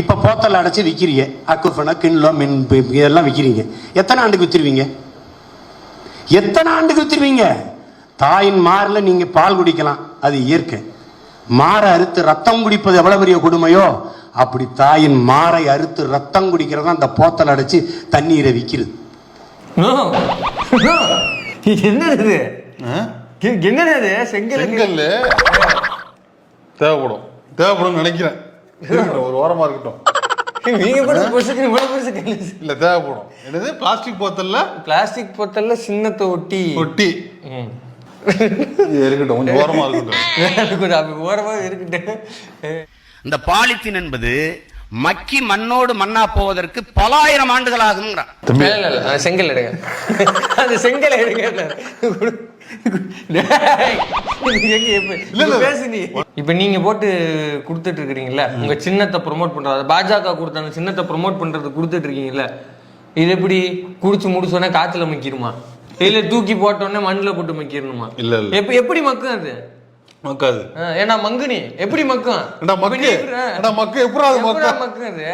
இப்போ போத்தல் அடைச்சி விற்கிறீங்க. அக்குஃபனா கிண்லோ மின் இதெல்லாம் விற்கிறீங்க. எத்தனை ஆண்டுக்கு விற்றுருவீங்க? எத்தனை ஆண்டுக்கு விற்றுருவீங்க? தாயின் மாரில் நீங்கள் பால் குடிக்கலாம், அது இயற்கை. மாரை அறுத்து ரத்தம் குடிப்பது எவ்வளவு பெரிய கொடுமையோ, அப்படி தாயின் மாரை அறுத்து ரத்தம் குடிக்கிறதா அந்த போத்தல் அடைச்சி தண்ணீரை விற்கிறது. என்னது என்னது? செங்கல் தேவைப்படும் நினைக்கிறேன். ஒரு ஓரமா இருக்கட்டும். இல்ல தேவைப்படும். என்னது? பிளாஸ்டிக் போத்தல்ல சின்னத்தை ஒட்டி இருக்கட்டும், கொஞ்சம் ஓரமா இருக்கட்டும். ஓரமா இருக்கட்டும். இந்த பாலித்தீன் என்பது மக்கி மண்ணோடு மண்ணா போவதற்கு பலாயிரம் ஆண்டுகள் ஆகும். செங்கல் எடுங்க, அந்த செங்கல் எடுங்க. இப்ப நீங்க போட்டு கொடுத்துட்டு இருக்கீங்கல்ல, உங்க சின்னத்தை ப்ரொமோட் பண்றது, பாஜக கொடுத்த சின்னத்தை ப்ரொமோட் பண்றது கொடுத்துட்டு இருக்கீங்கல்ல, இது எப்படி குடிச்சு முடிச்சோடனே காத்துல மக்கிருமா, இல்ல தூக்கி போட்டோடனே மண்ணுல போட்டு மக்கிடணுமா? இல்ல எப்படி மக்கும் அது? மக்காது. ஏன்னா மங்குனி எப்படி மக்கும்? மக்கு எப்படி மக்கு அது?